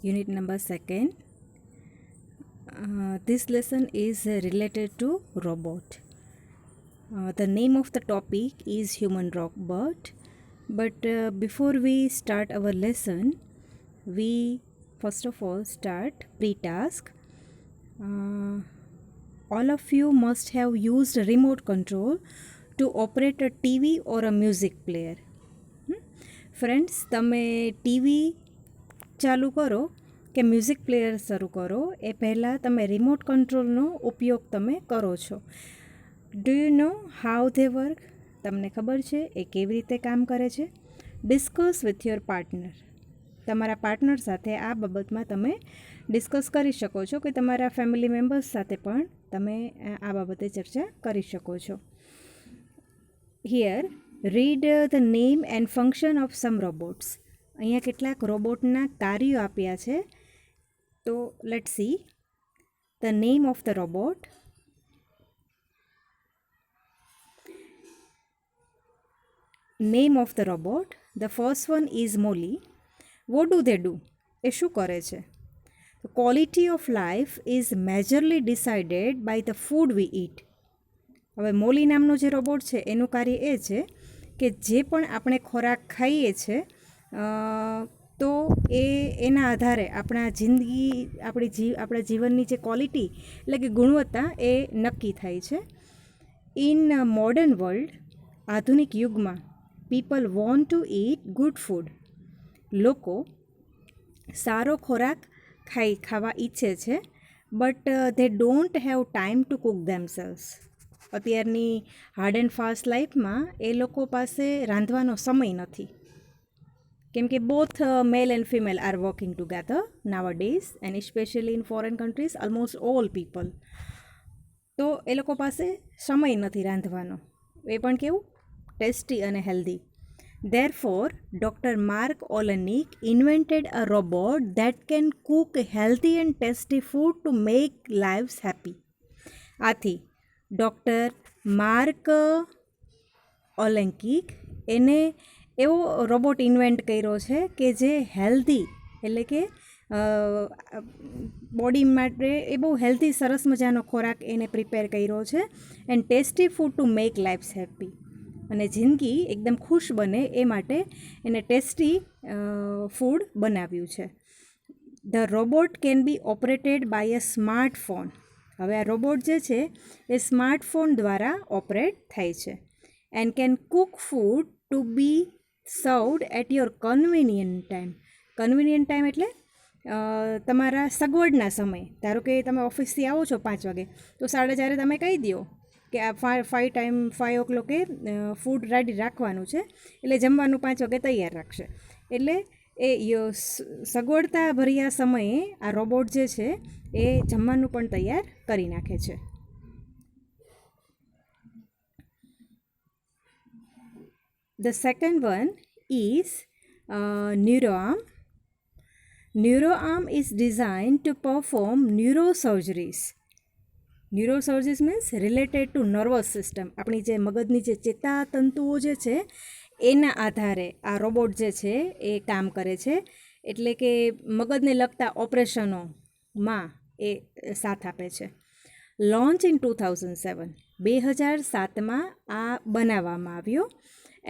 Unit number 2nd. This lesson is related to robot. The name of the topic is human robot. But before we start our lesson, we first of all start pre-task. All of you must have used a remote control to operate a TV or a music player. Friends, તમે TV ચાલુ કરો કે music player શરૂ કરો એ પહેલાં તમે remote કંટ્રોલનો ઉપયોગ તમે કરો છો. Do you know how they work? તમને ખબર છે એ કેવી રીતે કામ કરે છે? Discuss with your partner. તમારા પાર્ટનર સાથે આ બાબતમાં તમે ડિસ્કસ કરી શકો છો કે તમારા ફેમિલી મેમ્બર્સ સાથે પણ તમે આ બાબતે ચર્ચા કરી શકો છો. Here read the name and function of some robots. અહીંયા કેટલાક રોબોટના કાર્યો આપ્યા છે. તો let see the name of the robot. Name of the robot. The first one is Molly. What do they do? એ શું કરે છે? Quality of life is majorly decided by the food we eat. હવે Molly નામનો જે robot છે એનું કાર્ય એ છે કે જે પણ આપણે ખોરાક ખાઈએ છીએ તો એના આધારે આપણા જીવનની જે ક્વોલિટી એટલે કે ગુણવત્તા એ નક્કી થાય છે. ઇન મોડર્ન વર્લ્ડ, આધુનિક યુગમાં, people want to eat good food. લોકો સારો ખોરાક ખાવા ઈચ્છે છે, but they don't have time to cook themselves. અત્યારની હાર્ડ એન્ડ ફાસ્ટ લાઈફમાં એ લોકો પાસે રાંધવાનો સમય નથી, કેમ કે both mail and female are working together now days and specially in foreign countries almost all people. તો એ લોકો પાસે સમય નથી રાંધવાનો, એ પણ કેવું ટેસ્ટી અને healthy. Therefore, Dr. Mark Olenek invented a robot that can cook healthy and tasty food to make lives happy. આથી doctor mark ઓલેન્કિક એને એવો રોબોટ ઇન્વેન્ટ કર્યો છે કે જે હેલ્ધી એટલે કે બોડી માટે એ બહુ હેલ્ધી સરસ મજાનો ખોરાક એને પ્રિપેર કર્યો છે and tasty food to make lifes happy. અને જિંદગી એકદમ ખુશ બને એ માટે એને ટેસ્ટી ફૂડ બનાવ્યું છે. The robot can be operated by a smartphone. હવે આ રોબોટ જે છે એ સ્માર્ટફોન દ્વારા ઓપરેટ થાય છે. And can cook food to be served at your convenient time. Convenient time એટલે તમારા સગવડના સમય. ધારો કે તમે ઓફિસથી આવો છો 5 વાગે, તો 4:30 તમે કહી દો કે આ 5 o'clock ફૂડ રેડી રાખવાનું છે, એટલે જમવાનું 5 વાગે તૈયાર રાખશે. એટલે એ સગવડતા ભર્યા સમયે આ રોબોટ જે છે એ જમવાનું પણ તૈયાર કરી નાખે છે. The second one is NeuroArm. NeuroArm is designed to perform neurosurgeries. Neurosurgeries means related to nervous system. આપણી જે મગજની જે ચેતાતંતુઓ જે છે એના આધારે આ રોબોટ જે છે એ કામ કરે છે. એટલે કે મગજને લગતા ઓપરેશનોમાં એ સાથ આપે છે. Launch in 2007. 2007માં આ બનાવવામાં આવ્યો.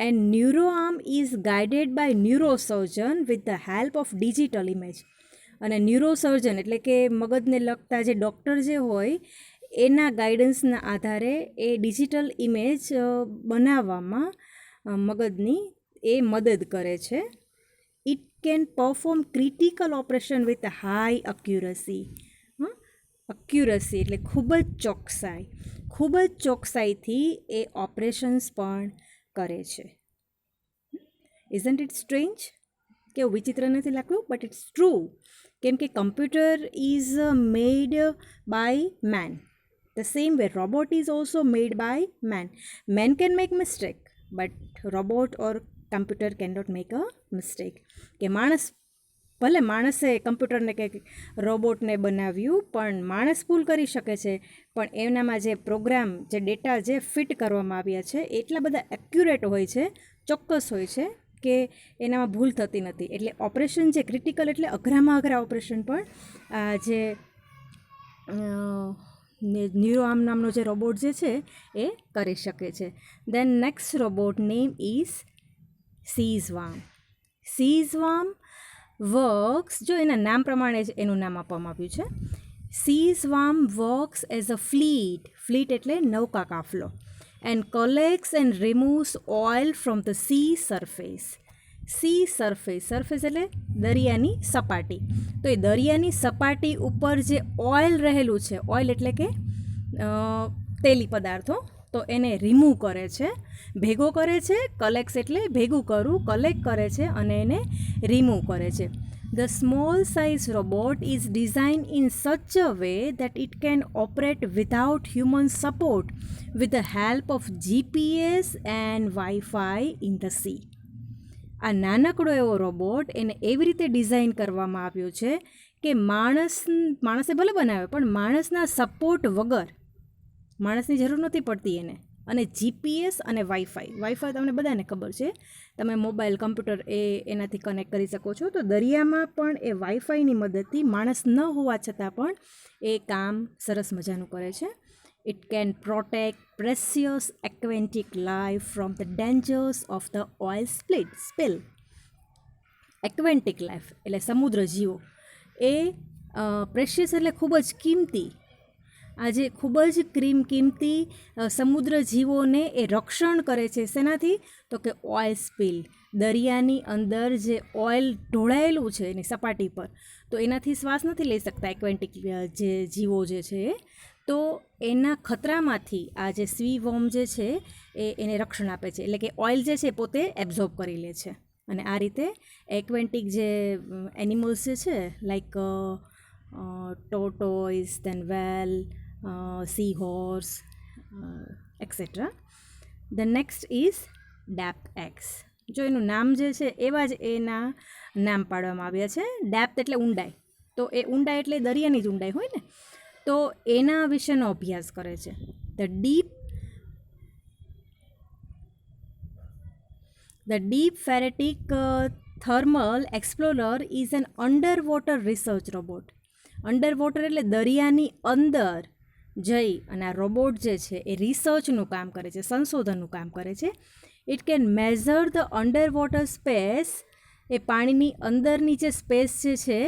And neuroarm is guided by neurosurgeon with the help of digital image. અને ન્યુરોસર્જન એટલે કે મગજને લગતા જે ડૉક્ટર જે હોય એના ગાઈડન્સના આધારે એ ડિજિટલ ઇમેજ બનાવવામાં મગજની એ મદદ કરે છે. It can perform critical operation with high accuracy. Accuracy એટલે ખૂબ જ ચોકસાઈથી એ ઓપરેશન્સ પણ કરે છે. Isn't it strange? કેવું વિચિત્ર નથી લાગતું? But it's true. કેમ કે computer is made by man. The same way robot is also made by man. Man can make mistake, but robot or computer cannot make a mistake. કે માણસે કમ્પ્યુટરને કે રોબોટને બનાવ્યું, પણ માણસ ભૂલ કરી શકે છે, પણ એનામાં જે પ્રોગ્રામ જે ડેટા જે ફિટ કરવામાં આવ્યા છે એટલા બધા એક્યુરેટ હોય છે, ચોક્કસ હોય છે કે એનામાં ભૂલ થતી નથી. એટલે ઓપરેશન જે ક્રિટિકલ એટલે અઘરામાં અઘરા ઓપરેશન પણ જે ન્યુરોઆર્મ નામનો જે રોબોટ જે છે એ કરી શકે છે. Then next robot name is Seaswarm. Seaswarm works, જો એના નામ પ્રમાણે જ એનું નામ આપવામાં આવ્યું છે. સીઝવામ વર્ક્સ એઝ અ ફ્લીટ એટલે નૌકા કાફલો, and કલેક્ટ્સ and રિમૂવ્સ oil from the sea surface. Surface એટલે દરિયાની સપાટી. તો એ દરિયાની સપાટી ઉપર જે ઓઇલ રહેલું છે, ઓઇલ એટલે કે તેલી પદાર્થો, તો એને રિમૂવ કરે છે, ભેગો કરે છે. કલેક્ટ્સ એટલે ભેગું કરવું, કલેક્ટ કરે છે અને એને રિમૂવ કરે છે. The small size robot is designed in such a way that it can operate without human support with the help of GPS and Wi-Fi in the sea. આ નાનકડો એવો રોબોટ એને એવી રીતે ડિઝાઇન કરવામાં આવ્યો છે કે માણસે ભલે બનાવ્યો પણ માણસના સપોર્ટ વગર, માણસની જરૂર નથી પડતી એને. અને જીપીએસ અને વાઈફાઈ તમને બધાને ખબર છે, તમે મોબાઈલ કમ્પ્યુટર એનાથી કનેક્ટ કરી શકો છો. તો દરિયામાં પણ એ વાઈફાઈની મદદથી માણસ ન હોવા છતાં પણ એ કામ સરસ મજાનું કરે છે. It can protect precious aquatic life from the dangers of the oil spill. Aquatic life એટલે સમુદ્ર જીવો, એ પ્રેશિયસ એટલે ખૂબ જ કિંમતી, આજે ખૂબ જ કિંમતી સમુદ્ર જીવોને એ રક્ષણ કરે છે. શેનાથી? તો કે ઓઇલ સ્પિલ, દરિયાની અંદર જે ઓઇલ ઢોળાયેલું છે એની સપાટી પર, તો એનાથી શ્વાસ નથી લઈ શકતા એક્વેન્ટિક જે જીવો જે છે. તો એના ખતરામાંથી આ જે સ્વીવોર્મ જે છે એને રક્ષણ આપે છે. એટલે કે ઓઇલ જે છે પોતે એબ્ઝોર્બ કરી લે છે. અને આ રીતે એક્વેન્ટિક જે એનિમલ્સ જે છે like tortoise, then whale, seahorse, etc. The next is depth X. જો એનું નામ જે છે એવા જ એના નામ પાડવામાં આવ્યા છે. ડેપ્થ એટલે ઊંડાઈ, તો એ ઊંડાઈ એટલે દરિયાની જ ઊંડાઈ હોય ને, તો એના વિશેનો અભ્યાસ કરે છે. The Deep Ferretic Thermal Explorer is an underwater research robot. Underwater એટલે દરિયાની અંદર જઈ અને આ રોબોટ જે છે એ રિસર્ચનું કામ કરે છે, સંશોધનનું કામ કરે છે. It can measure the under water space, એ પાણીની અંદરની જે સ્પેસ જે છે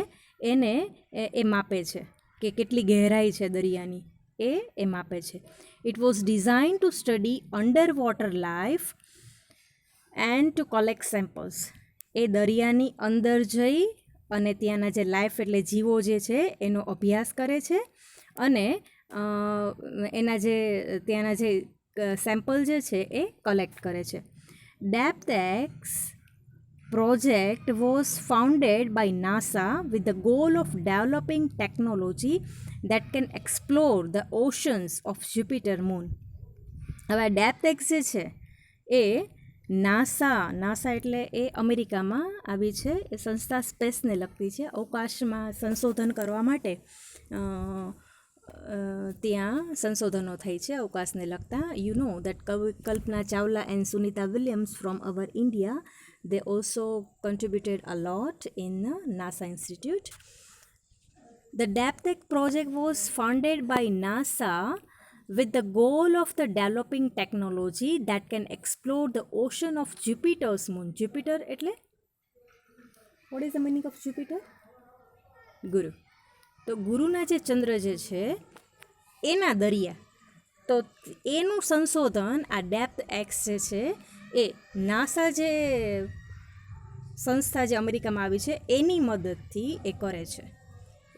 એને એ માપે છે કે કેટલી ગહેરાઈ છે દરિયાની, એ માપે છે. It was design to study under water life and to collect samples. એ દરિયાની અંદર જઈ અને ત્યાંના જે લાઈફ એટલે જીવો જે છે એનો અભ્યાસ કરે છે અને એના જે ત્યાંના જે સેમ્પલ જે છે એ કલેક્ટ કરે છે. Depth x project was founded by NASA with the goal of developing technology that can explore the oceans of Jupiter moon. હવે ડેપ્થ એક્સ જે છે એ નાસા એટલે એ અમેરિકામાં આવી છે. એ સંસ્થા સ્પેસને લગતી છે, અવકાશમાં સંશોધન કરવા માટે ત્યાં સંશોધનો થઈ છે અવકાશને લગતા. You know that Kalpana Chawla and Sunita Williams from hour India, they also contributed a lot in NASA Institute. The DAPTEC project was funded by NASA with the goal of the developing technology that can explore the ocean of Jupiter's moon. Jupiter એટલે what is the meaning of Jupiter? ગુરુ. તો ગુરુના જે ચંદ્ર જે છે એના દરિયા, તો એનું સંશોધન આ ડેપ્થ એક્સ જે છે એ નાસા જે સંસ્થા જે અમેરિકામાં આવી છે એની મદદથી એ કરે છે.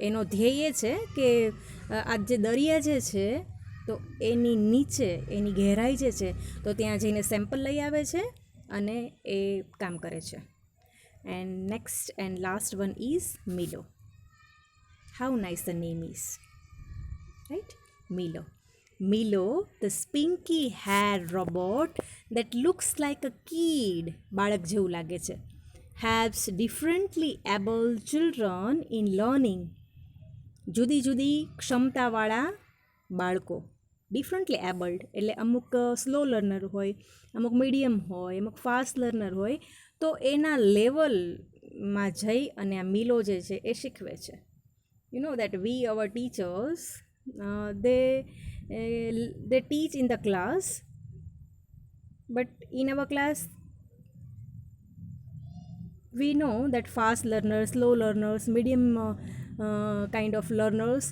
એનો ધ્યેય છે કે આ જે દરિયા જે છે તો એની નીચે એની ગહેરાઈ જે છે તો ત્યાં જઈને સેમ્પલ લઈ આવે છે અને એ કામ કરે છે. And next and last one is Milo. How nice the name is, right? Milo, the spinky hair robot that looks like a kid, બાળક જેવું લાગે છે, helps differently able children in learning. જુદી જુદી ક્ષમતાવાળા બાળકો, ડિફરન્ટલી એબલ્ડ એટલે અમુક slow learner હોય, અમુક મીડિયમ હોય, અમુક ફાસ્ટ લર્નર હોય, તો એના લેવલમાં જઈ અને આ મિલો જે છે એ શીખવે છે. You know that we hour teachers they teach in the class, but in our class we know that fast learners, slow learners, medium kind of learners,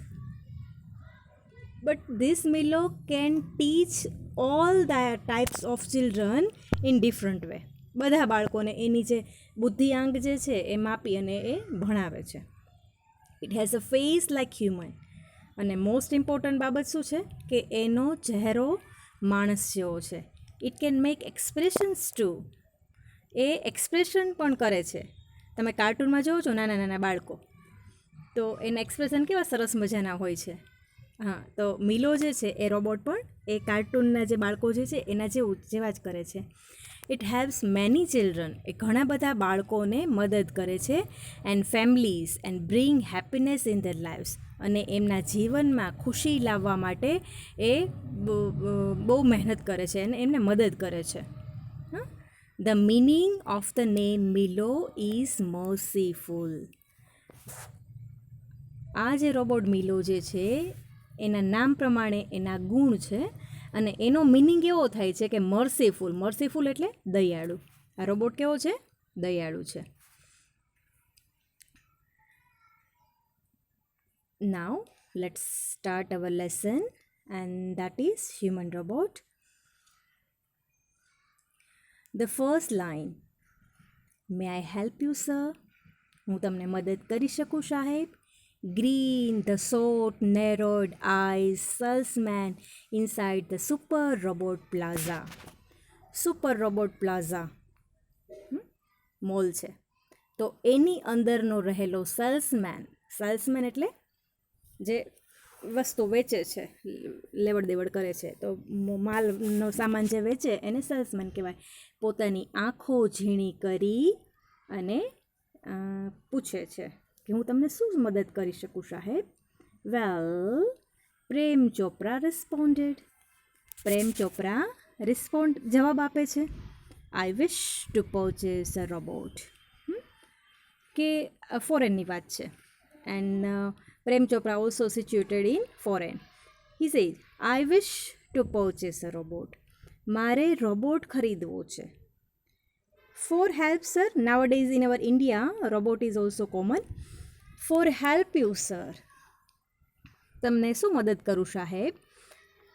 but this Milo can teach all the types of children in different way. બધા બાળકોને એની જે બુદ્ધિઆંક જે છે એ માપી અને એ ભણાવે છે. It has a face like human. અને મોસ્ટ ઇમ્પોર્ટન્ટ બાબત શું છે કે એનો ચહેરો માણસ જેવો છે. It can make expressions too. એ એક્સપ્રેશન પણ કરે છે. તમે કાર્ટૂનમાં જોવો છો નાના નાના બાળકો, તો એના એક્સપ્રેશન કેવા સરસ મજાના હોય છે. હા, તો મિલો જે છે એ રોબોટ પણ એ કાર્ટૂનના જે બાળકો જે છે એના જેવા જ કરે છે. It helps many children. એ ઘણા બધા બાળકોને મદદ કરે છે. And families and bring happiness in their lives. અને એમના જીવનમાં ખુશી લાવવા માટે એ બહુ મહેનત કરે છે અને એમને મદદ કરે છે. The meaning of the name Milo is merciful. આ જે રોબોટ મિલો જે છે એના નામ પ્રમાણે એના ગુણ છે અને એનો મિનિંગ એવો થાય છે કે મર્સીફુલ. મર્સીફુલ એટલે દયાળુ. આ રોબોટ કેવો છે? દયાળુ છે. Now let's start our lesson, and that is human robot. The first line, may I help you sir? હું તમને મદદ કરી શકું સાહેબ? Green, the short, narrowed eyes salesman inside the Super Robot Plaza. Super Robot Plaza mall છે. તો એની અંદરનો રહેલો સેલ્સમેન એટલે જે વસ્તુ વેચે છે, લેવડ દેવડ કરે છે, તો માલનો સામાન જે વેચે એને સેલ્સમેન કહેવાય. પોતાની આંખો ઝીણી કરી અને પૂછે છે કે હું તમને શું મદદ કરી શકું સાહેબ? વેલ, પ્રેમ ચોપરા રિસ્પોન્ડેડ. પ્રેમ ચોપરા જવાબ આપે છે, I wish to purchase a robot. કે ફોરેનની વાત છે. And Prem Chopra also situated in foreign. He says, I wish to purchase a robot. મારે રોબોટ ખરીદવો છે. For help sir, nowadays in our India robot is also common. For help you sir, તમને શું મદદ કરું સાહેબ?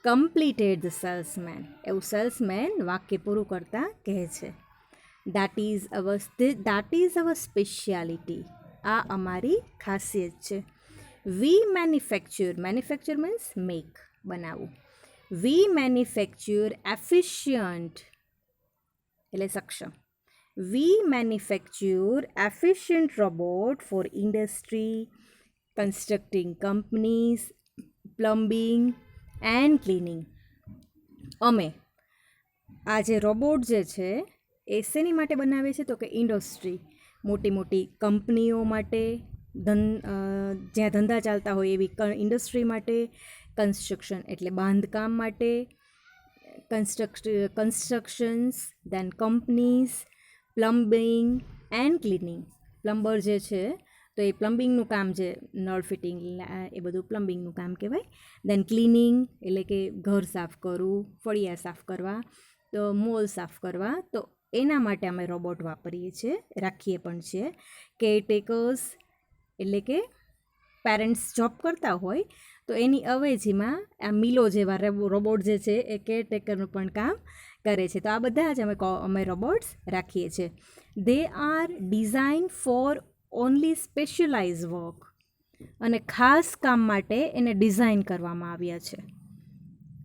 Completed the salesman. એવું salesman વાક્ય પૂરું કરતા કહે છે. that is our speciality. આ અમારી ખાસિયત છે. We manufacture means make, બનાવવું. We manufacture efficient એટલે સક્ષમ. We manufacture efficient robot for industry, constructing companies, plumbing and cleaning. અમે આ જે રોબોટ જે છે એ શેની માટે બનાવે છે? તો કે ઇન્ડસ્ટ્રી, મોટી મોટી કંપનીઓ માટે, જ્યાં ધંધા ચાલતા હોય એવી ઇન્ડસ્ટ્રી માટે, કન્સ્ટ્રક્શન એટલે બાંધકામ માટે, constructions, then companies, plumbing and cleaning. Plumber જે છે તો એ પ્લમ્બિંગનું કામ, જે નળ ફિટિંગ એ બધું પ્લમ્બિંગનું કામ કહેવાય. દેન ક્લિનિંગ એટલે કે ઘર સાફ કરવું, ફળિયા સાફ કરવા, તો મોલ સાફ કરવા. તો એના માટે અમે રોબોટ વાપરીએ છીએ, રાખીએ પણ છીએ. કેરટેકર્સ એટલે કે પેરેન્ટ્સ જોબ કરતા હોય તો એની અવેજીમાં આ મિલો જેવા રોબોટ જે છે એ કેરટેકરનું પણ કામ કરે છે. તો આ બધા જ અમે રોબોટ્સ રાખીએ છીએ. They are design four only specialise work. અને ખાસ કામ માટે એને ડિઝાઇન કરવામાં આવ્યા છે.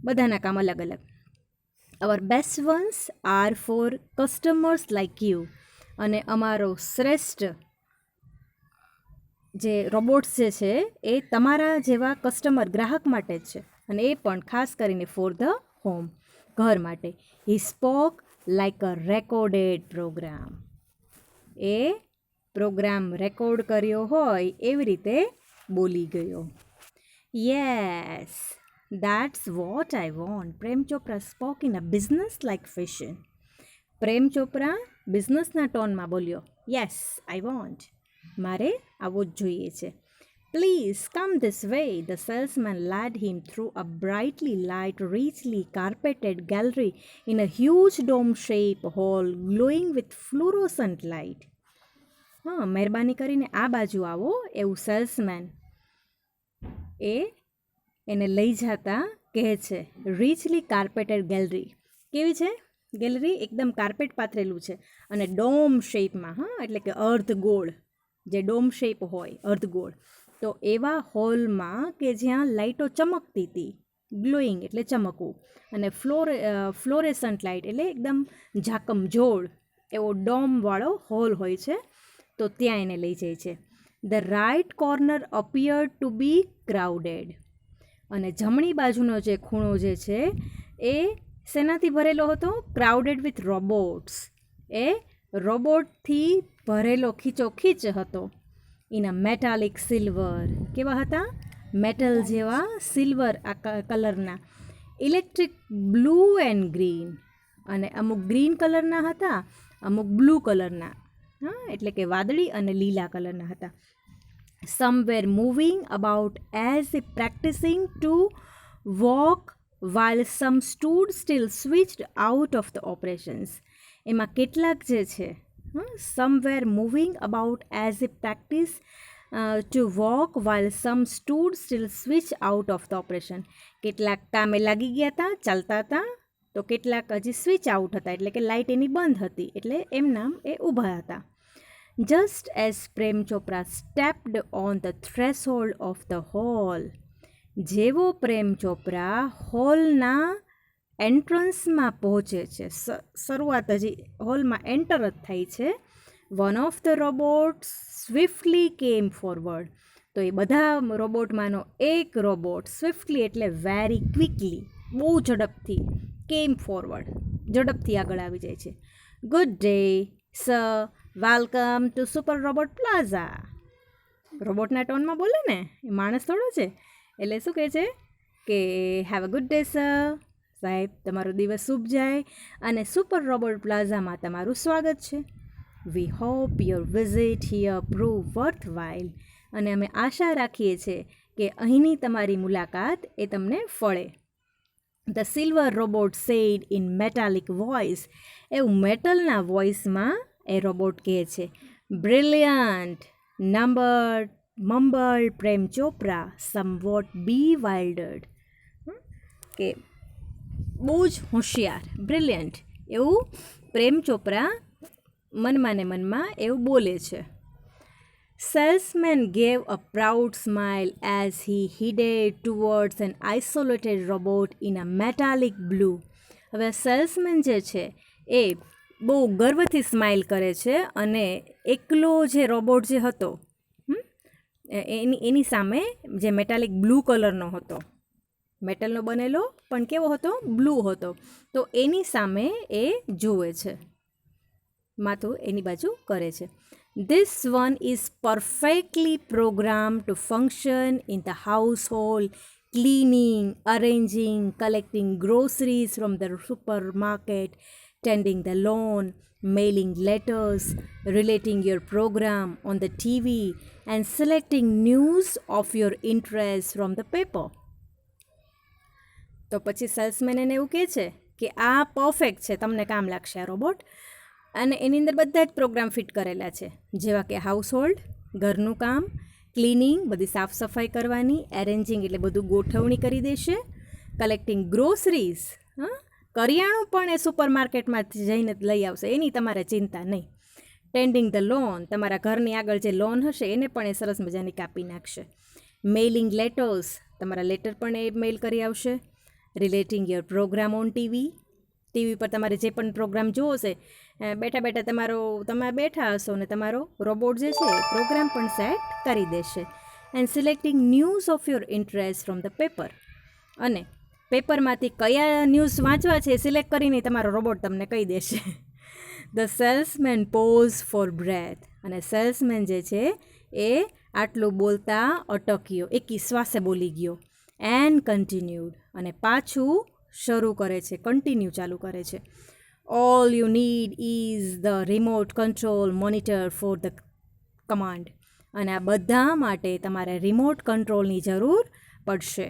બધાના કામ અલગ અલગ. Our best ones are for customers like you. અને અમારો શ્રેષ્ઠ જે રોબોટ્સ જે છે એ તમારા જેવા કસ્ટમર, ગ્રાહક માટે જ છે. અને એ પણ ખાસ કરીને ફોર ધ હોમ, ઘર માટે. He spoke like a recorded program. એ પ્રોગ્રામ રેકોર્ડ કર્યો હોય એવી રીતે બોલી ગયો. Yes, that's what I want. Prem Chopra spoke in a business like fashion. Prem Chopra બિઝનેસના ટોનમાં બોલ્યો, યસ આઈ વોન્ટ, મારે આવવું જ જોઈએ છે. Please come this way. The salesman led him through a brightly light, richly carpeted gallery in a huge dome-shaped hall glowing with fluorescent light. હા, મહેરબાની કરીને આ બાજુ આવો, એવું સેલ્સમેન એને લઈ જતા કહે છે. રીચલી કાર્પેટેડ ગેલેરી, કેવી છે ગેલેરી? એકદમ કાર્પેટ પાથરેલું છે અને ડોમ શેપમાં, હા, એટલે કે અર્ધગોળ, જે ડોમ શેપ હોય અર્ધગોળ, તો એવા હોલમાં કે જ્યાં લાઇટો ચમકતી હતી, ગ્લોઈંગ એટલે ચમકવું, અને ફ્લોરેસન્ટ લાઇટ એટલે એકદમ ઝાકમઝોળ એવો ડોમવાળો હોલ હોય છે, તો ત્યાં એને લઈ જાય છે. The right corner appear to be crowded, અને જમણી બાજુનો જે ખૂણો જે છે એ શેનાથી ભરેલો હતો? ક્રાઉડેડ વિથ રોબોટ્સ, એ રોબોટથી ભરેલો ખીચોખીચ હતો. ઇન અ મેટાલિક સિલ્વર, કેવા હતા? મેટલ જેવા સિલ્વર આ કલરના. ઇલેક્ટ્રિક બ્લુ એન્ડ ગ્રીન, અને અમુક ગ્રીન કલરના હતા, અમુક બ્લુ કલરના, હા, એટલે કે વાદળી અને લીલા કલરના હતા. Some were moving about as if practicing to walk, while some stood still switched out of the operations. એમાં કેટલાક જે છે, some were moving about as if practice to walk, while some stood still switched out of the operation. કેટલાક કામે લાગી ગયા હતા, ચાલતા હતા, તો કેટલાક હજી સ્વિચ આઉટ હતા, એટલે કે લાઇટ એની બંધ હતી, એટલે એમના એ ઊભા હતા. Just as Prem Chopra stepped on the threshold of the hall, જેવો પ્રેમ ચોપરા હોલના એન્ટ્રન્સમાં પહોંચે છે, શરૂઆત હજી હોલમાં એન્ટર જ થઈ છે, વન ઓફ ધ રોબોટ્સ સ્વિફ્ટલી કેમ ફોરવર્ડ, તો એ બધા રોબોટમાંનો એક રોબોટ સ્વિફ્ટલી એટલે વેરી ક્વિકલી, બહુ ઝડપથી, કેમ ફોરવર્ડ, ઝડપથી આગળ આવી જાય છે. Good day sir, welcome to super robot plaza. રોબોટના ટોનમાં બોલે ને, એ માણસ થોડો છે, એટલે શું કહે છે કે have a good day sir, સાહેબ તમારો દિવસ શુભ જાય અને સુપર રોબોટ પ્લાઝામાં તમારું સ્વાગત છે. We hope your visit here prove worth while, અને અમે આશા રાખીએ છીએ કે અહીંની તમારી મુલાકાત એ તમને ફળે. The silver robot said in metallic voice, એવું મેટલના વોઇસમાં એ રોબોટ કહે છે. Brilliant mumbled Prem Chopra, somewhat bewildered, કે બહુ જ હોશિયાર, બ્રિલિયન્ટ, એવું પ્રેમ ચોપરા મનમાં ને મનમાં એવું બોલે છે. Salesman gave a proud smile as he headed towards an isolated robot in a metallic blue. હવે સેલ્સમેન જે છે એ બહુ ગર્વથી સ્માઇલ કરે છે અને એકલો જે રોબોટ જે હતો એની સામે, જે મેટાલિક બ્લુ કલરનો હતો, મેટલનો બનેલો પણ કેવો હતો? બ્લુ હતો, તો એની સામે એ જુએ છે, માથું એની બાજુ કરે છે. This one is perfectly programmed to function in the household, cleaning, arranging, collecting groceries from the supermarket, tending the lawn, mailing letters, relating your program on the TV, and selecting news of your interest from the paper. તો પછી salesman એને એવું કહે છે કે આ perfect છે, તમને કામ લાગશે આ રોબોટ, અને એની અંદર બધા જ પ્રોગ્રામ ફિટ કરેલા છે, જેવા કે હાઉસહોલ્ડ, ઘરનું કામ, ક્લિનિંગ, બધી સાફ સફાઈ કરવાની, એરેન્જિંગ એટલે બધું ગોઠવણી કરી દેશે, કલેક્ટિંગ ગ્રોસરીઝ, કરિયાણું પણ એ સુપર માર્કેટમાંથી જઈને લઈ આવશે, એની તમારે ચિંતા નહીં. ટેન્ડિંગ ધ લોન, તમારા ઘરની આગળ જે લોન હશે એને પણ એ સરસ મજાની કાપી નાખશે. મેઇલિંગ લેટર્સ, તમારા લેટર પણ એ મેઇલ કરી આવશે. Relating your programme on TV પર તમારે જે પણ પ્રોગ્રામ જોવો છે, બેઠા બેઠા તમે બેઠા હશો ને તમારો રોબોટ જે છે એ પ્રોગ્રામ પણ સેટ કરી દેશે. And selecting news of your interest from the paper, અને પેપરમાંથી કયા ન્યૂઝ વાંચવા છે સિલેક્ટ કરીને તમારો રોબોટ તમને કહી દેશે. The salesman pause for breath, અને સેલ્સમેન જે છે એ આટલું બોલતા અટક્યો, એકી શ્વાસે બોલી ગયો. એન્ડ કન્ટિન્યુડ, અને પાછું શરૂ કરે છે, કન્ટિન્યુ ચાલુ કરે છે. All you need is the remote control monitor for the command. અને આ બધા માટે તમારે રિમોટ કંટ્રોલની જરૂર પડશે.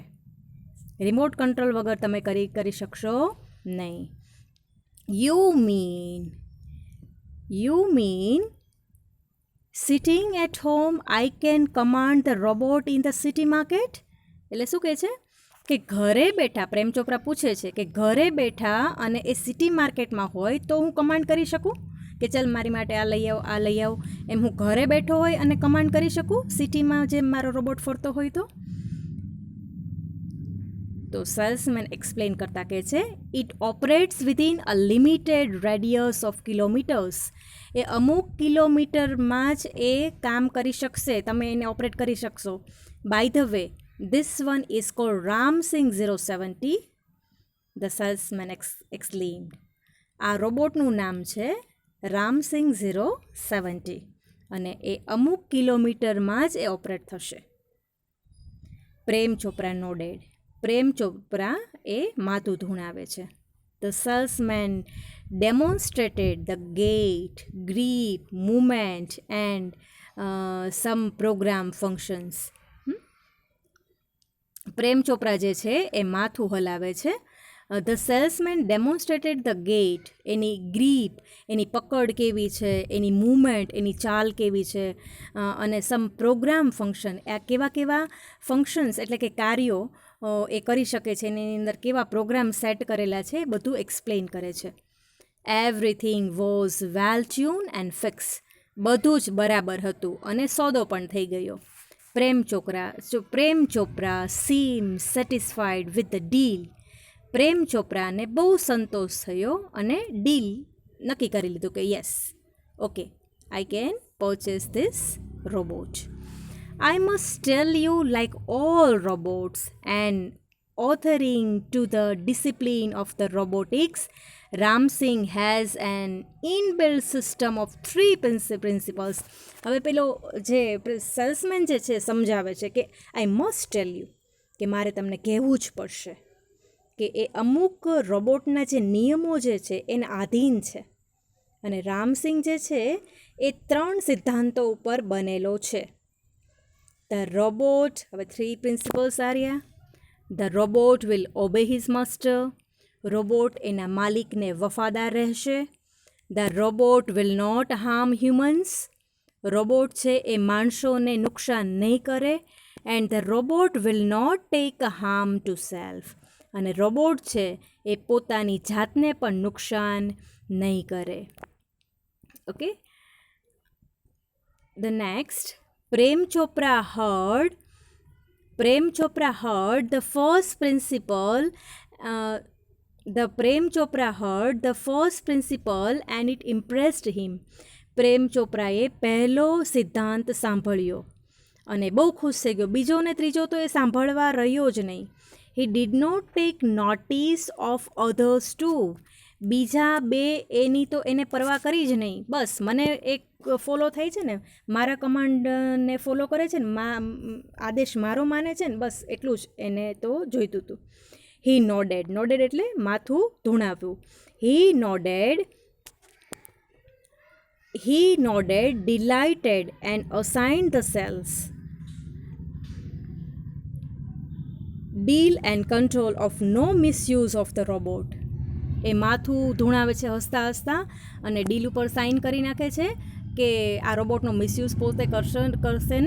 રિમોટ કંટ્રોલ વગર તમે કરી શકશો નહીં. You mean sitting at home I can command the robot in the city market? એટલે શું કહે છે કે ઘરે બેઠા, પ્રેમ ચોપરા પૂછે છે કે ઘરે બેઠા અને એ સિટી માર્કેટમાં હોય તો હું કમાન્ડ કરી શકું કે ચાલ મારી માટે આ લઈ આવ, એમ હું ઘરે બેઠો હોય અને કમાન્ડ કરી શકું સિટીમાં જે મારો રોબોટ ફરતો હોય તો સેલ્સમેન એક્સપ્લેન કરતા કહે છે it operates within a limited radius of kilometers. એ અમુક કિલોમીટરમાં જ એ કામ કરી શકશે, તમે એને ઓપરેટ કરી શકશો. By the way, this one is called Ramsing 070, the salesman exclaimed. આ રોબોટનું નામ છે રામસિંગ 070 અને એ અમુક કિલોમીટરમાં જ એ ઓપરેટ થશે. પ્રેમ ચોપરા નોડેડ. પ્રેમ ચોપરા એ માથું ધૂણાવે છે. The salesman demonstrated the gait, grip, movement and some program functions. Prem Chopra જે છે એ માથું હલાવે છે. The salesman demonstrated the gait, એની ગ્રીપ, એની પકડ કેવી છે, એની મૂવમેન્ટ, એની ચાલ કેવી છે, અને સમ પ્રોગ્રામ ફંક્શન, આ કેવા ફંક્શન્સ એટલે કે કાર્યો એ કરી શકે છે, એની અંદર કેવા પ્રોગ્રામ સેટ કરેલા છે, બધું એક્સપ્લેન કરે છે. Everything was well tune and fix. બધું જ બરાબર હતું અને સોદો પણ થઈ ગયો. પ્રેમ ચોપરા સીમ સેટિસ્ફાઈડ વિથ ધ ડીલ. પ્રેમ ચોપરાને બહુ સંતોષ થયો અને ડીલ નક્કી કરી લીધું કે yes, okay, I can purchase this robot. I must tell you, like all robots and authoring to the discipline of the robotics, Ramsing has an inbuilt system of 3 principles. હવે પેલો જે સેલ્સમેન જે છે સમજાવે છે કે આઈ મસ્ટ ટેલ યુ, કે મારે તમને કહેવું જ પડશે કે એ અમુક રોબોટના જે નિયમો જે છે એને આધીન છે. અને રામસિંગ જે છે એ 3 સિદ્ધાંતો ઉપર બનેલો છે. The robot, હવે 3 principles આવ્યા. The robot will obey his master. Robot એના માલિકને વફાદાર રહેશે. The robot will not harm humans. Robot છે એ માણસોને નુકસાન નહીં કરે. And the robot will not take harm to self. અને રોબોટ છે એ પોતાની જાતને પણ નુકસાન નહીં કરે. Okay, the next, Prem Chopra heard the first principle. Prem Chopra heard the first principle and it impressed him. પ્રેમ ચોપરાએ પહેલો સિદ્ધાંત સાંભળ્યો અને બહુ ખુશ થઈ ગયો. બીજો ને ત્રીજો તો એ સાંભળવા રહ્યો જ નહીં. He did not take notice of others too. બીજા 2 એની તો એને પરવા કરી જ નહીં. બસ મને એક ફોલો થાય છે ને, મારા કમાન્ડને ફોલો કરે છે ને, આદેશ મારો માને છે ને, બસ એટલું જ એને તો જોઈતું હતું. હી નોડેડ એટલે માથું ધૂણાવ્યું. હી nodded delighted and assigned the cells deal and control of no misuse of the robot. એ માથું ધૂણાવે છે હસતા હસતા અને ડીલ ઉપર સાઇન કરી નાખે છે કે આ રોબોટનો મિસયુઝ પોતે કરશે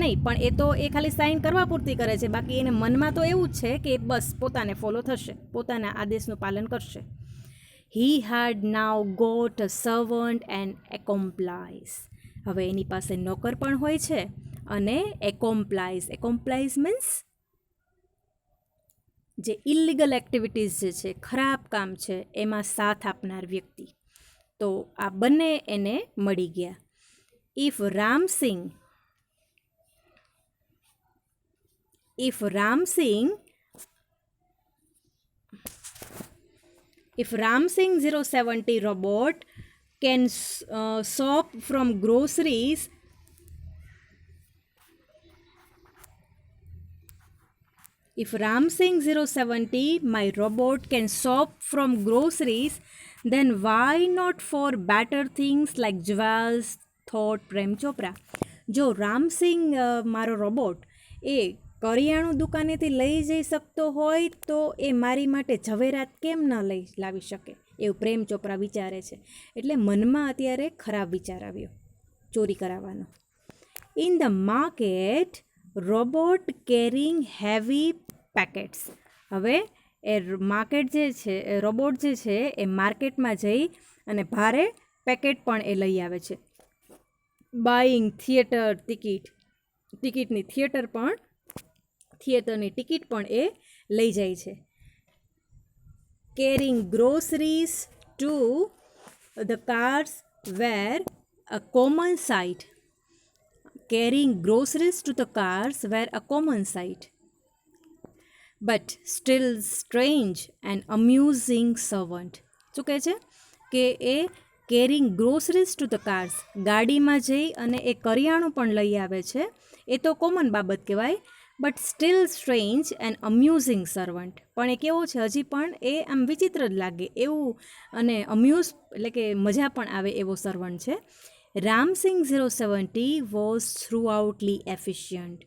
નહીં, પણ એ તો એ ખાલી સાઇન કરવા પૂરતી કરે છે. બાકી એને મનમાં તો એવું જ છે કે બસ પોતાને ફોલો થશે, પોતાના આદેશનું પાલન કરશે. He had now got a servant and accomplice. હવે એની પાસે નોકર પણ હોય છે અને accomplice means જે ઇલીગલ એક્ટિવિટીઝ જે છે, ખરાબ કામ છે, એમાં સાથ આપનાર વ્યક્તિ. તો આ બંને એને મળી ગયા. If Ramsing 070 robot can shop from groceries, If Ramsing 070, my robot, can shop from groceries, then why not for better things like jewels, thought Prem Chopra. જો રામસિંગ મારો રોબોટ એ કરિયાણું દુકાનેથી લઈ જઈ શકતો હોય તો એ મારી માટે ઝવેરાત કેમ ન લઈ લાવી શકે, એવું પ્રેમ ચોપરા વિચારે છે. એટલે મનમાં અત્યારે ખરાબ વિચાર આવ્યો ચોરી કરાવવાનો. In the market robot carrying heavy packets. હવે એ માર્કેટ જે છે, રોબોટ જે છે એ માર્કેટમાં જઈ અને ભારે પેકેટ પણ એ લઈ આવે છે. બાઇંગ થિયેટર ટિકિટની થિયેટરની ટિકિટ પણ એ લઈ જાય છે. Carrying groceries to the cars were a common sight. Carrying groceries to the cars were a common sight, but still strange and amusing servant. શું કહે છે કે એ carrying groceries to the cars, ગાડીમાં જઈ અને એ કરિયાણું પણ લઈ આવે છે, એ તો કોમન બાબત કહેવાય. But still strange and amusing servant, પણ એ કેવો છે હજી પણ એ આમ વિચિત્ર જ લાગે એવું અને અમ્યુઝ એટલે કે મજા પણ આવે એવો સર્વન્ટ છે. Ramsingh 070 was throughoutly efficient.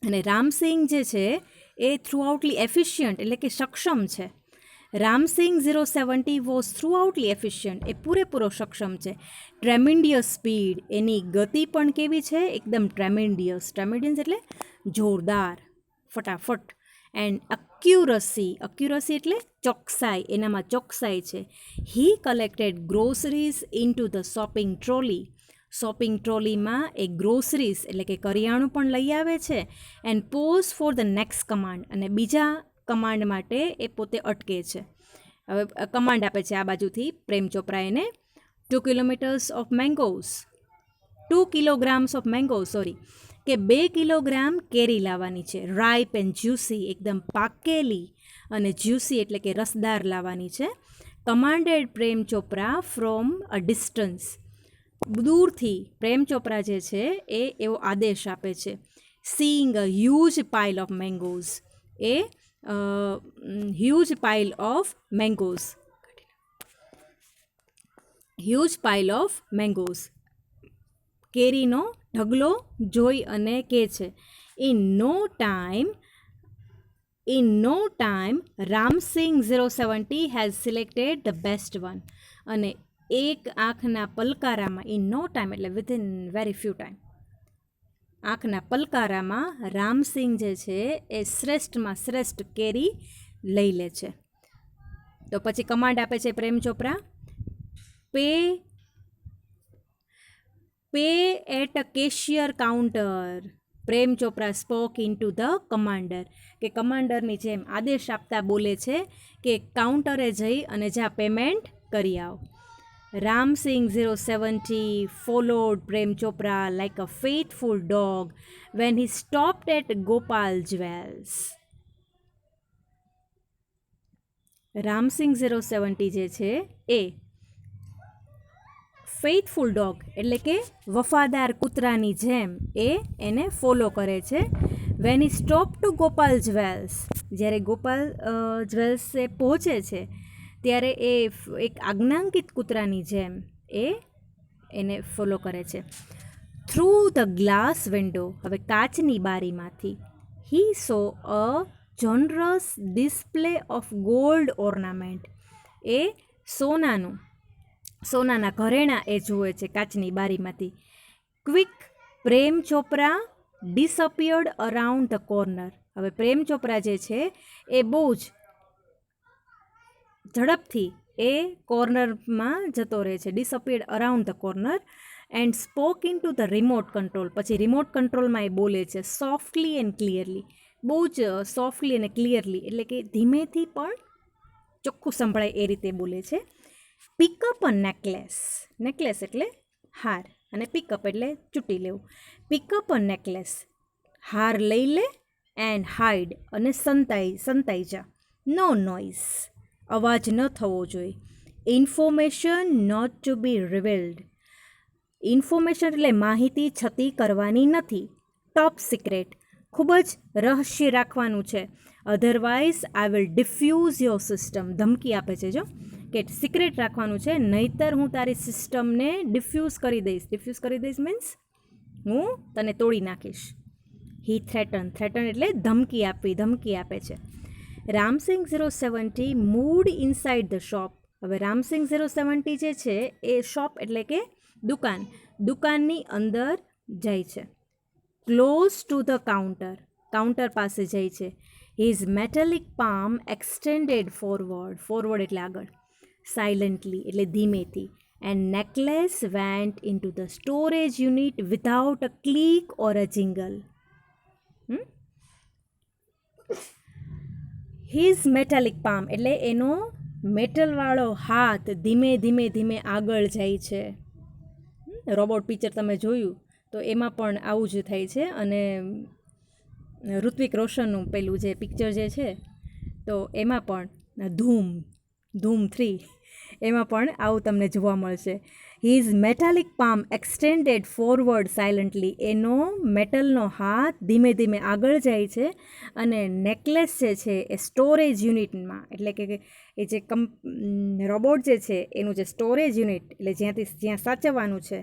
અને રામસિંગ જે છે એ થ્રુઆઉટલી એફિશિયન્ટ એટલે કે સક્ષમ છે. રામસિંગ 070 વોઝ થ્રુઆઉટલી એફિશિયન્ટ, એ પૂરેપૂરો સક્ષમ છે. ટ્રેમેન્ડિયસ સ્પીડ, એની ગતિ પણ કેવી છે, એકદમ ટ્રેમેન્ડિયસ એટલે જોરદાર, ફટાફટ. એન્ડ અક્યુરસી એટલે ચોકસાઈ, એનામાં ચોકસાઈ છે. He collected groceries into the shopping ટ્રોલીમાં એ ગ્રોસરીઝ એટલે કે કરિયાણું પણ લઈ આવે છે. And pause for the next command, અને બીજા કમાન્ડ માટે એ પોતે અટકે છે. હવે કમાન્ડ આપે છે આ બાજુથી પ્રેમ ચોપરા એને. 2 kilometres of mangoes, 2 kilograms of mangoes, કે 2 કિલોગ્રામ કેરી લાવવાની છે. રાઇપ એન્ડ જ્યુસી, એકદમ પાકેલી અને જ્યુસી એટલે કે રસદાર લાવવાની છે. Commanded Prem Chopra from a distance, દૂરથી પ્રેમ ચોપરા જે છે એ એવો આદેશ આપે છે. Seeing a huge pile of mangoes, a huge pile of mangoes, કેરીનો ઢગલો જોઈ અને કહે છે. In no time Ramsingh 070 has selected the best one. અને એક આંખના પલકારામાં, ઇન નો ટાઈમ એટલે વિધિન વેરી ફ્યુ ટાઈમ, આંખના પલકારામાં રામસિંગ જે છે એ શ્રેષ્ઠમાં શ્રેષ્ઠ કેરી લઈ લે છે. તો પછી કમાન્ડ આપે છે Prem Chopra, pay at a cashier counter. Prem Chopra spoke in to the commander, કે કમાન્ડરની જેમ આદેશ આપતા બોલે છે કે કાઉન્ટરે જઈ અને જ્યાં પેમેન્ટ કરી આવ. Ram Singh 070 followed Prem Chopra like a faithful dog when he stopped at Gopal Jewels. Ram Singh 070 જે છે એ ફેથફુલ ડોગ એટલે કે વફાદાર કૂતરાની જેમ એને ફોલો કરે છે. When he stop to Gopal jewels, જ્યારે ગોપાલ જ્વેલ્સે પહોંચે છે ત્યારે એ એક આજ્ઞાંકિત કૂતરાની જેમ એને ફોલો કરે છે. થ્રુ ધ ગ્લાસ વિન્ડો, હવે કાચની બારીમાંથી, he saw a generous display of gold ornament, એ સોનાના ઘરેણાં એ જુએ છે કાચની બારીમાંથી. Quick Prem Chopra disappeared around the corner. હવે પ્રેમ ચોપરા જે છે એ બહુ જ ઝડપથી એ કોર્નરમાં જતો રહે છે. Disappeared around the corner and spoke in to the remote control. પછી રિમોટ કંટ્રોલમાં એ બોલે છે સોફ્ટલી એન્ડ ક્લિયરલી, બહુ જ સોફ્ટલી અને ક્લિયરલી એટલે કે ધીમેથી પણ ચોખ્ખું સંભળાય એ રીતે બોલે છે. પિકઅપ અ નેકલેસ એટલે હાર અને પિકઅપ એટલે ચૂંટી લેવું. પિકઅપ અ નેકલેસ, હાર લઈ લે. એન્ડ હાઇડ અને સંતાઈ જા. નો નોઇઝ, અવાજ ન થવો જોઈએ. Information not to be revealed, information એટલે માહિતી છતી કરવાની નથી. ટોપ સિક્રેટ, ખૂબ જ રહસ્ય રાખવાનું છે, otherwise I will diffuse your system. ધમકી આપે છે જો કે સિક્રેટ રાખવાનું છે, નહીતર હું તારી સિસ્ટમને ડિફ્યુઝ કરી દઈશ મીન્સ હું તને તોડી નાખીશ. હી થ્રેટન એટલે ધમકી આપે છે. Ramsingh 070 mood inside the shop. હવે રામસિંગ 070 જે છે એ શોપ એટલે કે દુકાનની અંદર જાય છે. ક્લોઝ ટુ ધ કાઉન્ટર પાસે જાય છે. His metallic palm extended forward એટલે આગળ, સાયલન્ટલી એટલે ધીમેથી, and necklace vent in to the storage unit without a click or a jingle. His metallic palm એટલે એનો મેટલવાળો હાથ ધીમે આગળ જાય છે. રોબોટ પિક્ચર તમે જોયું તો એમાં પણ આવું જ થાય છે. અને ઋત્વિક રોશનનું પેલું જે પિક્ચર જે છે તો એમાં પણ ધૂમ 3 એમાં પણ આવું તમને જોવા મળશે. His metallic palm extended forward silently, એનો મેટલનો હાથ ધીમે આગળ જાય છે. અને નેકલેસ જે છે એ સ્ટોરેજ યુનિટમાં એટલે કે એ જે રોબોટ જે છે એનું જે સ્ટોરેજ યુનિટ એટલે જ્યાં સાચવવાનું છે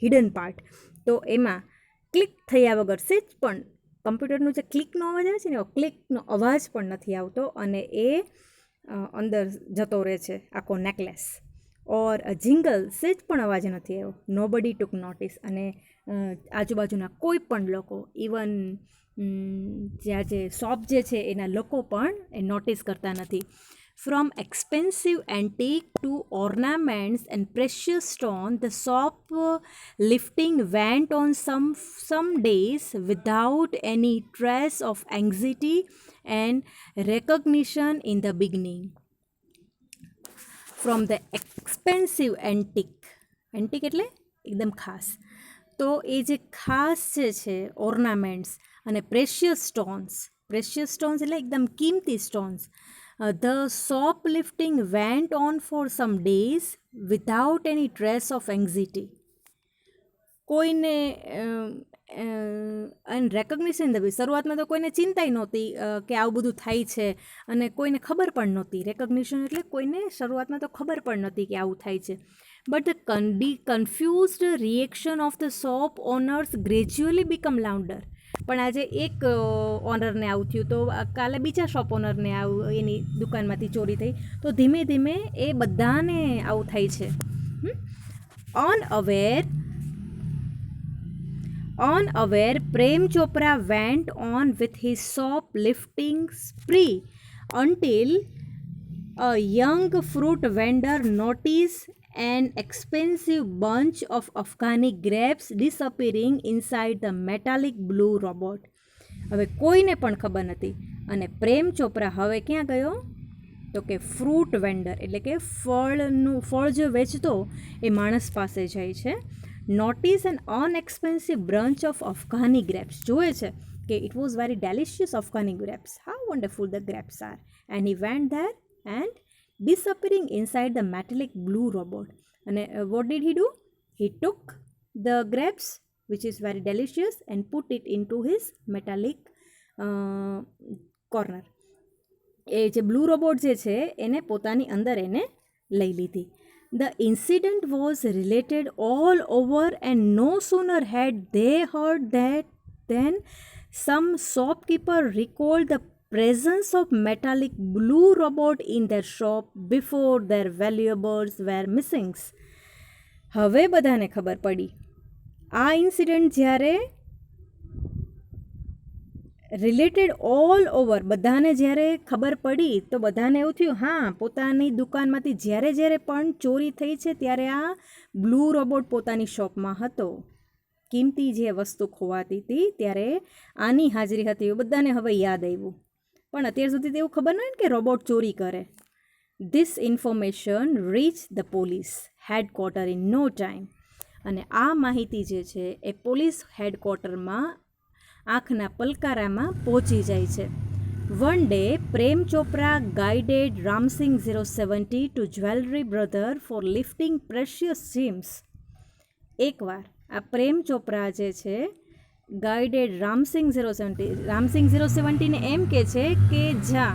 હિડન પાર્ટ, તો એમાં ક્લિક થયા વગર સેજ પણ કમ્પ્યુટરનું જે ક્લિકનો અવાજ આવે છે ને એવો ક્લિકનો અવાજ પણ નથી આવતો, અને એ અંદર જતો રહે છે આખો નેકલેસ. ઓર જિંગલ સેજ પણ અવાજ નથી આવ્યો. નોબડી ટુક નોટિસ, અને આજુબાજુના કોઈ પણ લોકો, ઇવન જ્યાં જે શોપ જે છે એના લોકો પણ એ નોટિસ કરતા નથી. From expensive antique to ornaments and precious stone, the shop lifting went on some days without any trace of anxiety and recognition in the beginning. From the expensive antique એટલે એકદમ ખાસ, તો એ જે ખાસ જે છે ઓર્નામેન્ટ્સ અને પ્રેશિયસ સ્ટોન્સ એટલે એકદમ કિંમતી stones, the shop lifting went on for some days without any trace of anxiety. કોઈને એન્ડ રેકગ્નિશન ધ શરૂઆતમાં તો કોઈને ચિંતાય નહોતી કે આવું બધું થાય છે, અને કોઈને ખબર પણ નહોતી. રેકગ્નિશન એટલે કોઈને શરૂઆતમાં તો ખબર પણ નહોતી કે આવું થાય છે. But the confused reaction of the shop owners gradually become louder. પણ આજે એક ઓનરને આવું થયું તો કાલે બીજા શોપ ઓનરને આવું એની દુકાનમાંથી ચોરી થઈ, તો ધીમે એ બધાને આવું થાય છે. Unaware, Prem Chopra went on with his shoplifting spree until a young fruit vendor noticed an expensive bunch of Afghani grapes disappearing inside the metallic blue robot. હવે કોઈને પણ ખબર નથી, અને પ્રેમ ચોપરા હવે ક્યાં ગયો તો કે ફ્રૂટ વેન્ડર એટલે કે ફળ જે વેચતો એ માણસ પાસે જાય છે. Notice an unexpensive bunch of Afghani grapes, જુએ છે કે it was very delicious Afghani grapes, how wonderful the grapes are, and he went there and disappearing inside the metallic blue robot. And what did he do? He took the grapes, which is very delicious, and put it into his metallic corner. એ જે blue robot જે છે એને પોતાની અંદર એને લઈ લીધી. The incident was related all over, and no sooner had they heard that than some shopkeeper recalled the presence of metallic blue robot in their shop before their valuables were missing. હવે બધાને ખબર પડી. આ incident જ્યારે related all over, બધાને જ્યારે ખબર પડી તો બધાને એવું થયું હા પોતાની દુકાનમાંથી જ્યારે પણ ચોરી થઈ છે ત્યારે આ બ્લુ રોબોટ પોતાની શોપમાં હતો. કિંમતી જે વસ્તુ ખોવાતી હતી ત્યારે આની હાજરી હતી, એવું બધાને હવે યાદ આવ્યું. પણ અત્યાર સુધી તો એવું ખબર ન હોય કે રોબોટ ચોરી કરે. This information reach the police headquarter in no time. અને આ માહિતી જે છે એ પોલીસ હેડક્વાર્ટરમાં આંખના પલકારામાં પહોંચી જાય છે. One day Prem Chopra guided Ramsingh 070 to jewellery brother for lifting precious gems. એકવાર આ પ્રેમ ચોપરા જે છે guided રામસિંગ 070 ને એમ કે છે કે જા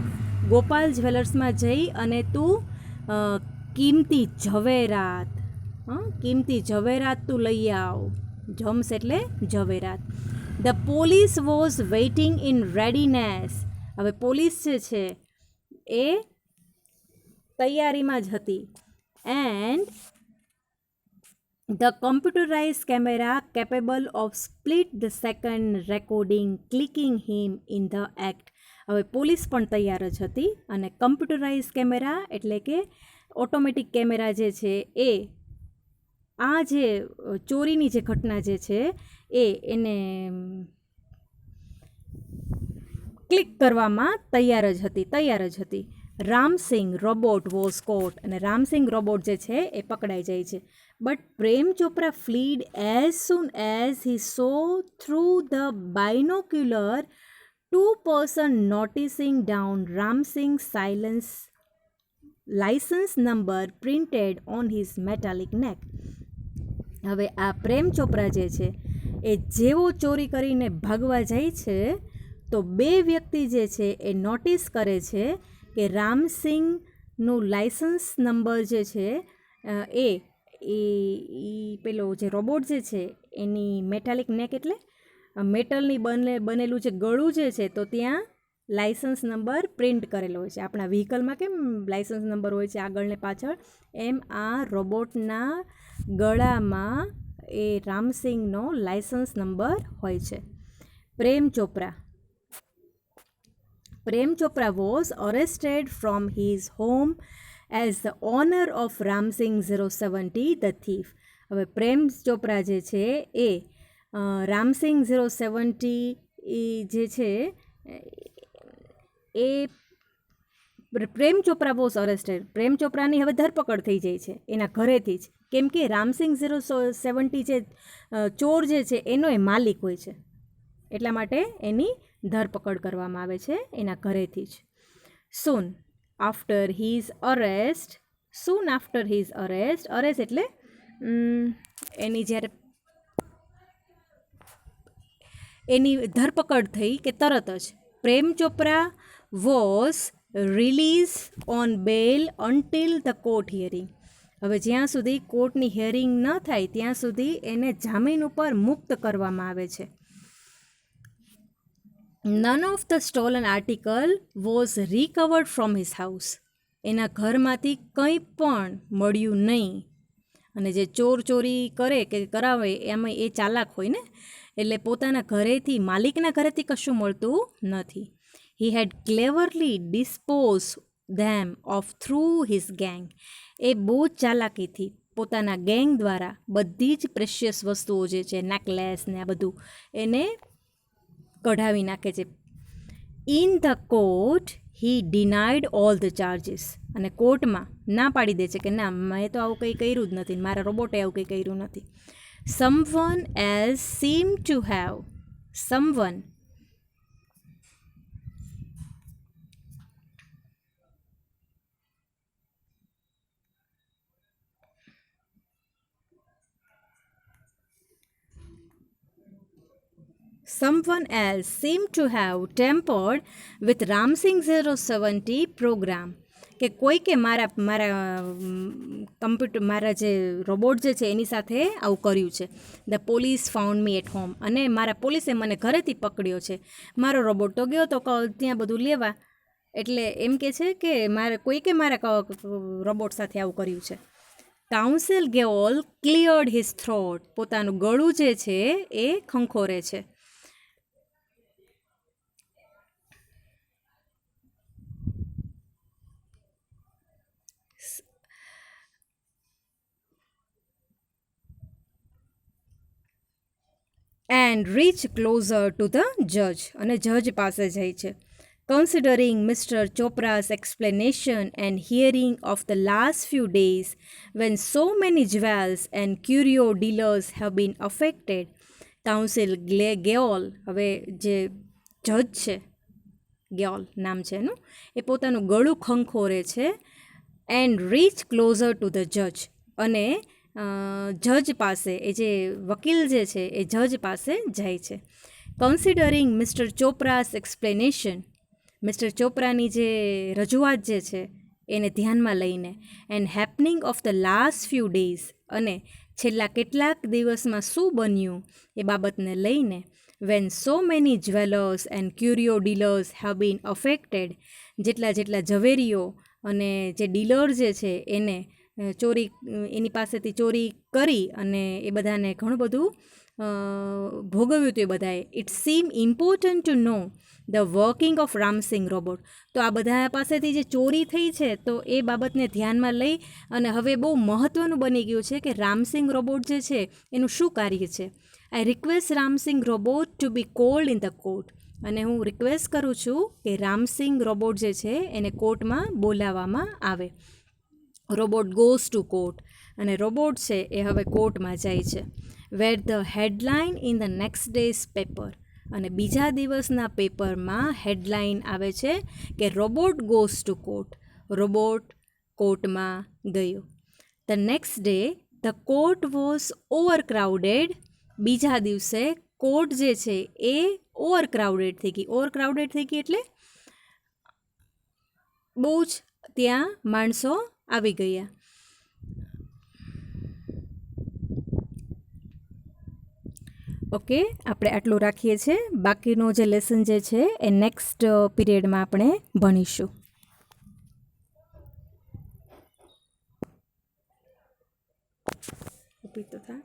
ગોપાલ જ્વેલર્સમાં જઈ અને તું કિંમતી ઝવેરાત તું લઈ આવ. જમ્સ એટલે ઝવેરાત. The police was waiting in readiness. હવે પોલીસ જે છે એ તૈયારીમાં જ હતી. And the computerise camera capable of split the second recording clicking him in the act. હવે પોલીસ પણ તૈયાર જ હતી અને કમ્પ્યુટરાઇઝ કેમેરા એટલે કે ઓટોમેટિક કેમેરા જે છે એ આ જે ચોરીની જે ઘટના જે છે એને ક્લિક કરવામાં તૈયાર જ હતી. Ramsingh robot was caught. અને રામસિંગ રોબોટ જે છે એ પકડાઈ જાય છે. But Prem Chopra fled as soon as he saw through the binocular 2 person noticing down Ramsing's license number printed on his metallic neck. હવે આ પ્રેમ ચોપરા જે છે એ જેવો ચોરી કરીને ભાગવા જાય છે તો 2 વ્યક્તિ જે છે એ નોટિસ કરે છે કે રામસિંગનું લાઇસન્સ નંબર જે છે એ પેલો જે રોબોટ જે છે એની મેટાલિક નેક એટલે મેટલની બનેલું જે ગળું જે છે તો ત્યાં લાઇસન્સ નંબર પ્રિન્ટ કરેલો હોય છે. આપણા વ્હીકલમાં કેમ લાઇસન્સ નંબર હોય છે આગળ ને પાછળ, એમ આ રોબોટના ગળામાં એ રામસિંગનો લાઇસન્સ નંબર હોય છે. Prem Chopra was arrested from his home as the owner of Ramsingh 070 the thief. હવે પ્રેમ ચોપરા જે છે એ રામસિંગ 070 જે છે એ પ્રેમ ચોપરા વોઝ અરેસ્ટેડ. પ્રેમ ચોપરાની હવે ધરપકડ થઈ જાય છે એના ઘરેથી જ, કેમ કે રામસિંગ 070 જે ચોર જે છે એનો એ માલિક હોય છે, એટલા માટે એની ધરપકડ કરવામાં આવે છે એના ઘરેથી જ. સૂન આફ્ટર હિઝ અરેસ્ટ એટલે એની જ્યારે એની ધરપકડ થઈ કે તરત જ Prem Chopra was release on bail until the court hearing. હવે જ્યાં સુધી કોર્ટની હિયરિંગ ન થાય ત્યાં સુધી એને જામીન ઉપર મુક્ત કરવામાં આવે છે. None of the stolen article was recovered from his house. એના ઘરમાંથી કંઈ પણ મળ્યું નહીં. અને જે ચોરી કરે કે કરાવે એમાં એ ચાલાક હોય ને, એટલે પોતાના ઘરેથી માલિકના ઘરેથી કશું મળતું નથી. He had cleverly dispose them of through his gang. એ બહુ જ ચાલાકીથી પોતાના ગેંગ દ્વારા બધી જ પ્રેશિયસ વસ્તુઓ જે છે નેકલેસ ને આ બધું એને કઢાવી નાખે છે. In the court he denied all the charges. અને કોર્ટમાં ના પાડી દે છે કે ના, મેં તો આવું કંઈ કર્યું જ નથી, મારા રોબોટે આવું કંઈ કર્યું નથી. Someone else seemed to have. Someone else seemed to have tampered with Ramsing 070 program. કે કોઈ કે મારા જે રોબોટ જે છે એની સાથે આવું કર્યું છે. The police found me at home. અને મારા પોલીસે મને ઘરેથી પકડ્યો છે. મારો રોબોટ તો ગયો તો ત્યાં બધું લેવા, એટલે એમ કે છે કે કોઈકે મારા રોબોટ સાથે આવું કર્યું છે. Counsel Goel cleared his throat. પોતાનું ગળું જે છે એ ખંખોરે છે. And reach closer to the જજ. અને જજ પાસે જાય છે. Considering mister Chopra's explanation and hearing of the last few days when so many jewels and curio dealers have been affected, counsel Goel, હવે જે જજ છે, ગેઓલ નામ છે એનું, એ પોતાનું ગળું ખંખોરે છે. And reach closer to the જજ. અને જજ પાસે, એ જે વકીલ જે છે એ જજ પાસે જાય છે. Considering mister Chopra's explanation, mister ચોપરાની જે રજૂઆત જે છે એને ધ્યાનમાં લઈને, and happening of the last few days, અને છેલ્લા કેટલાક દિવસમાં શું બન્યું એ બાબતને લઈને, when so many jewellers and curio dealers have been affected, જેટલા ઝવેરીઓ અને જે ડીલર જે છે એને એની પાસેથી ચોરી કરી અને એ બધાને ઘણું બધું ભોગવ્યું હતું એ બધાએ. It seem important to know the working of Ramsingh robot. તો આ બધા પાસેથી જે ચોરી થઈ છે તો એ બાબતને ધ્યાનમાં લઈ અને હવે બહુ મહત્ત્વનું બની ગયું છે કે રામસિંગ રોબોટ જે છે એનું શું કાર્ય છે. I request Ramsingh robot to be called in the court. અને હું રિક્વેસ્ટ કરું છું કે રામસિંગ રોબોટ જે છે એને કોર્ટમાં બોલાવવામાં આવે. રોબોટ ગોઝ ટુ કોર્ટ, અને રોબોટ છે એ હવે કોર્ટમાં જાય છે. Where the headline in the next day's paper, અને બીજા દિવસના પેપરમાં હેડલાઇન આવે છે કે robot goes to court, robot કોર્ટમાં ગયો. The next day the court was overcrowded. બીજા દિવસે કોર્ટ જે છે એ ઓવરક્રાઉડેડ થઈ ગઈ. ઓવરક્રાઉડેડ થઈ ગઈ એટલે બહુ જ ત્યાં માણસો આવી ગયા. ઓકે, આપણે આટલું રાખીએ છીએ. બાકીનો જે લેસન જે છે એ નેક્સ્ટ પીરિયડમાં આપણે ભણીશું. તો થા